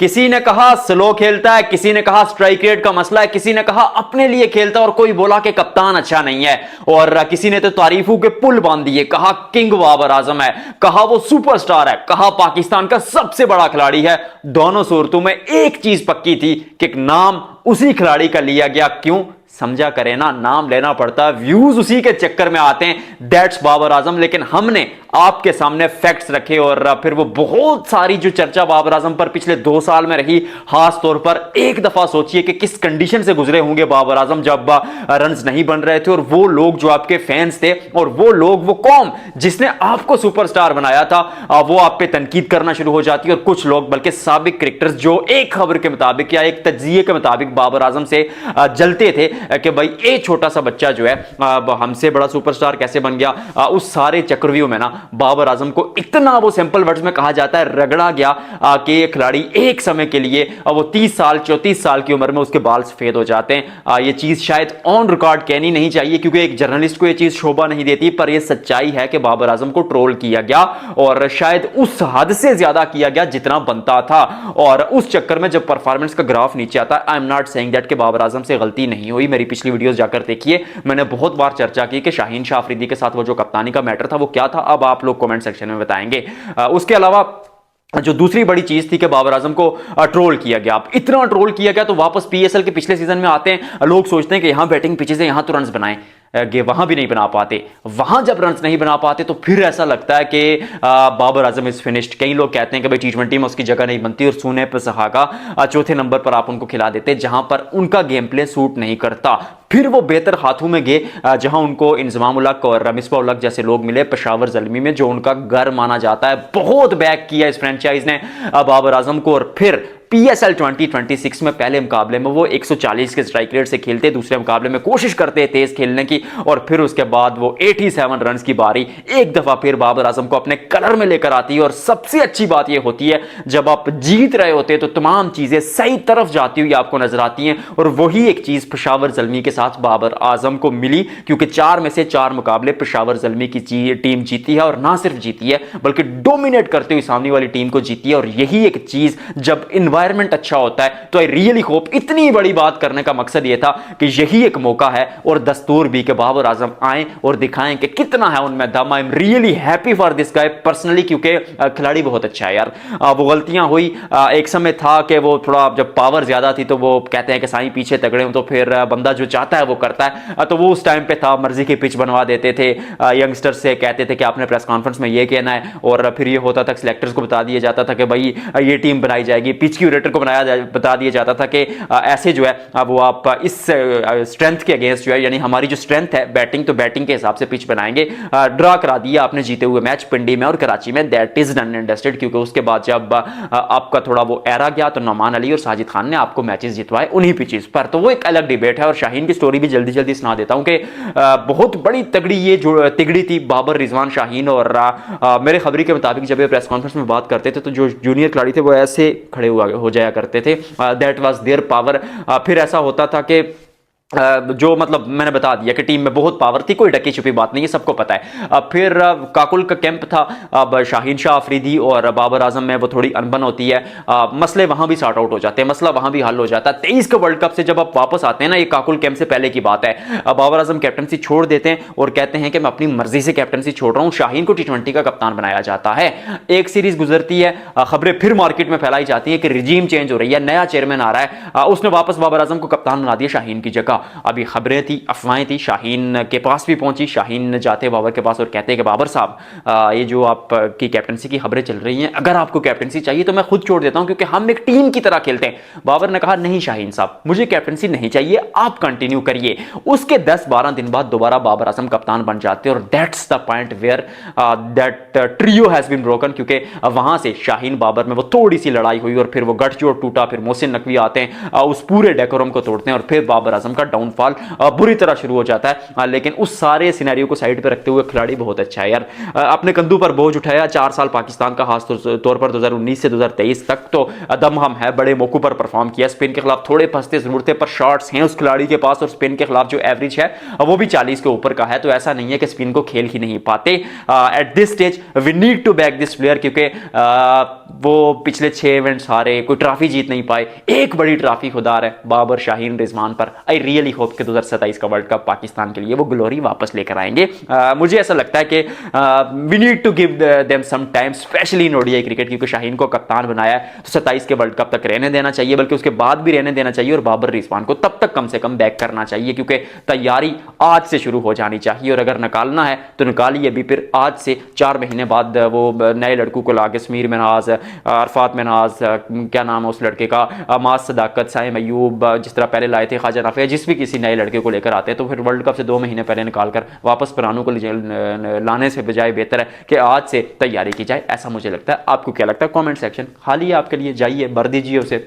किसी ने कहा स्लो खेलता है, किसी ने कहा स्ट्राइक रेट का मसला है, किसी ने कहा अपने लिए खेलता है और कोई बोला कि कप्तान अच्छा नहीं है, और किसी ने तो तारीफों के पुल बांध दिए, कहा किंग बाबर आजम है, कहा वो सुपरस्टार है, कहा पाकिस्तान का सबसे बड़ा खिलाड़ी है। दोनों सूरतों में एक चीज पक्की थी कि नाम उसी खिलाड़ी का लिया गया। क्यों? समझा करें ना, नाम लेना पड़ता है, व्यूज उसी के चक्कर में आते हैं, दैट्स बाबर आजम। लेकिन हमने आपके सामने फैक्ट्स रखे और फिर वो बहुत सारी जो चर्चा बाबर आजम पर पिछले 2 साल में रही, खास तौर पर एक दफा सोचिए कि किस कंडीशन से गुजरे होंगे बाबर आजम जब रन्स नहीं बन रहे थे, और वो लोग जो आपके फैंस थे और वो लोग, वो कौम जिसने आपको सुपरस्टार बनाया था, वो आप पे तनकीद करना शुरू हो जाती है। और कुछ लोग बल्कि साबिक क्रिकेटर्स जो एक खबर के मुताबिक या एक तज्जिए के मुताबिक बाबर आजम से जलते थे कि भाई ये छोटा सा बच्चा जो है हमसे बड़ा सुपरस्टार कैसे बन गया, उस सारे चक्रव्यूह में ना बाबर आजम को इतना, वो सिंपल वर्ड्स में कहा जाता है, रगड़ा गया कि खिलाड़ी एक समय के लिए वो 30 साल 34 साल की उम्र में उसके बाल सफेद हो जाते हैं। ये चीज शायद ऑन रिकॉर्ड कहनी नहीं चाहिए क्योंकि एक जर्नलिस्ट को ये चीज शोभा नहीं देती, पर यह सच्चाई है कि बाबर आजम को ट्रोल किया गया और शायद उस हद से ज्यादा किया गया जितना बनता था। और उस चक्कर में जब परफॉर्मेंस का ग्राफ नीचे आता है, I am not saying that कि बाबर आजम से गलती नहीं हुई। मेरी पिछली वीडियोस जाकर देखिए, मैंने बहुत बार चर्चा की कि शाहीन शाह अफरीदी के साथ वो जो कप्तानी का मैटर था वो क्या था। अब आप लोग कमेंट सेक्शन में बताएंगे। उसके अलावा जो दूसरी बड़ी चीज थी कि बाबर आजम को ट्रोल किया गया। अब इतना ट्रोल किया गया तो वापस पीएसएल के पिछले सीजन में आते हैं, लोग सोचते हैं कि यहां बैटिंग पिचेस है, यहां तो रन्स बनाएं, वहां भी नहीं बना पाते। वहां जब रन्स नहीं बना पाते तो फिर ऐसा लगता है कि बाबर आजम इज फिनिश्ड। कई लोग कहते हैं कि भाई टी20 में उसकी जगह नहीं बनती, और सुने पे सहागा चौथे नंबर पर आप उनको खिला देते जहां पर उनका गेम प्ले सूट नहीं करता। फिर वो बेहतर हाथों में गए जहां उनको इंजमाम उल हक और मिसबाह उल हक जैसे लोग मिले पेशावर ज़ल्मी में, जो उनका घर माना जाता है। बहुत बैक किया इस फ्रेंचाइज ने बाबर आजम को, और फिर पीएसएल 2026 में पहले मुकाबले में वो 140 के स्ट्राइक रेट से खेलते, दूसरे मुकाबले में कोशिश करते तेज खेलने की, और फिर उसके बाद वो 87 रन की बारी एक दफा फिर बाबर आजम को अपने कलर में लेकर आती है। और सबसे अच्छी बात यह होती है जब आप जीत रहे होते हैं तो तमाम चीजें सही तरफ जाती हुई आपको नजर आती हैं, और वही एक चीज पेशावर ज़ल्मी के साथ बाबर आजम को मिली, क्योंकि 4 में से 4 मुकाबले पेशावर ज़ल्मी की टीम जीती है, और ना सिर्फ जीती है बल्कि डोमिनेट करते हुए सामने वाली टीम को जीती है। और यही एक चीज जब एनवायरनमेंट अच्छा होता है तो आई रियली होप, इतनी बड़ी बात करने का मकसद यह था कि यही एक मौका है और दस्तूर भी कि बाबर आजम आए और दिखाएं कि कितना है उनमें दम। I am really happy for this guy personally, क्योंकि खिलाड़ी बहुत अच्छा है यार। वो गलतियां हुई, एक समय था कि वो थोड़ा जब पावर ज्यादा थी तो वो कहते हैं कि साईं पीछे तगड़े हो, तो फिर बंदा जो चाहता है वो करता है। तो वो उस टाइम पे था, मर्जी की पिच बनवा देते थे, यंगस्टर से कहते थे कि आपने प्रेस कॉन्फ्रेंस में ये कहना है, और फिर ये होता था सिलेक्टर्स को बता दिया जाता था कि भाई ये टीम बनाई जाएगी, पिच क्यूरेटर को बता दिया जाता था कि ऐसे जो है वो आप इस स्ट्रेंथ के अगेंस्ट जो है, यानी हमारी जो स्ट्रेंथ है बैटिंग, तो बैटिंग के हिसाब से पिच बनाएंगे। ड्रा करा दिया आपने जीते हुए मैच पिंडी में और कराची में, that is done and dusted. क्योंकि उसके बाद जब आपका थोड़ा वो एरा गया तो नौमान अली और साजिद खान ने आपको मैचेस जितवाए उन्हीं पिचेस पर। तो वो एक अलग डिबेट है। और शाहीन की स्टोरी भी जल्दी जल्दी सुना देता हूं कि बहुत बड़ी तगड़ी ये जो तिगड़ी थी बाबर रिजवान शाहीन, और मेरे खबरी के मुताबिक जब ये प्रेस कॉन्फ्रेंस में बात करते थे तो जो जूनियर खिलाड़ी थे वो ऐसे खड़े हो जाया करते थे, दैट वाज देयर पावर। फिर ऐसा होता था कि जो मतलब मैंने बता दिया कि टीम में बहुत पावर थी, कोई ढकी छुपी बात नहीं है, सबको पता है। फिर काकुल का कैंप था, अब शाहीन शाह अफरीदी और बाबर आजम में वो थोड़ी अनबन होती है, मसले वहां भी सॉर्ट आउट हो जाते हैं, मसला वहां भी हल हो जाता है। 23 के वर्ल्ड कप से जब आप वापस आते हैं ना, ये काकुल कैंप से पहले की बात है, बाबर आजम कैप्टनसी छोड़ देते हैं और कहते हैं कि मैं अपनी मर्जी से कैप्टनसी छोड़ रहा हूं। शाहीन को टी20 का कप्तान बनाया जाता है। एक सीरीज गुजरती है, खबरें फिर मार्केट में फैलाई जाती है कि रिजीम चेंज हो रही है, नया चेयरमैन आ रहा है, उसने वापस बाबर आजम को कप्तान बना दिया शाहीन की जगह। अभी खबरें थी, अफवाहें थी, शाहीन के पास भी पहुंची। शाहीन जाते बाबर के पास और कहते हैं कि बाबर साहब, ये जो आपकी कैप्टनसी की खबरें चल रही हैं, अगर आपको कैप्टनसी चाहिए तो मैं खुद छोड़ देता हूं, क्योंकि हम एक टीम की तरह खेलते हैं। बाबर ने कहा नहीं शाहीन साहब, मुझे कैप्टनसी नहीं चाहिए, आप कंटिन्यू करिए। उसके 10-12 दिन बाद दोबारा बाबर आजम कप्तान बन जाते हैं, और that's the point where that trio has been broken. क्योंकि वहां से शाहीन बाबर में वो थोड़ी सी लड़ाई हुई और फिर वो गठजोड़ टूटा, फिर मोहसिन नकवी आते हैं, उस पूरे डेकोरम को तोड़ते हैं, और फिर बाबर आजम का डाउनफॉल बुरी तरह शुरू हो जाता है। लेकिन उस सारे सिनेरियो को साइड पे रखते हुए खिलाड़ी बहुत अच्छा है यार, अपने कंधों पर बोझ उठाया 4 साल पाकिस्तान का, खास तौर पर 2019 से 2023 तक तो दम हम है, बड़े मौकों पर परफॉर्म किया। स्पिन के खिलाफ थोड़े फंसते जरूरते पर शॉट्स हैं उस खिलाड़ी के पास, और स्पिन के खिलाफ जो एवरेज है वो भी 40 के ऊपर का है। तो ऐसा नहीं है कि स्पिन को खेल ही नहीं पाते। At this stage we need to back this player, क्योंकि वो पिछले 6 इवेंट्स हारे, कोई ट्रॉफी जीत नहीं पाए। एक बड़ी ट्रॉफी खुदार है बाबर, शाहीन, रिजवान पर। आई रियली होप कि 2027 का वर्ल्ड कप पाकिस्तान के लिए वो ग्लोरी वापस लेकर आएंगे। मुझे ऐसा लगता है कि we need to give them some time, specially in ODI cricket, क्योंकि शाहीन को कप्तान बनाया है तो 27 के वर्ल्ड कप तक रहने देना चाहिए, बल्कि उसके बाद भी रहने देना चाहिए, और बाबर, रिजवान को तब तक कम से कम बैक करना चाहिए, क्योंकि तैयारी आज से शुरू हो जानी चाहिए। और अगर निकालना है तो निकालिए अभी, फिर आज से 4 महीने बाद वो नए लड़कों को लाके, समीर मिन्हाज, अरफात मिन्हाज, क्या नाम है उस लड़के का, अमास सदाकत, साइम अयूब, जिस तरह पहले लाए थे ख्वाजा नाफिया, जिस भी किसी नए लड़के को लेकर आते हैं तो फिर वर्ल्ड कप से 2 महीने पहले निकालकर वापस पुरानों को लाने से बजाय बेहतर है कि आज से तैयारी की जाए, ऐसा मुझे लगता है। आपको क्या लगता है? कमेंट सेक्शन खाली है आपके लिए, जाइए भर दीजिए उसे।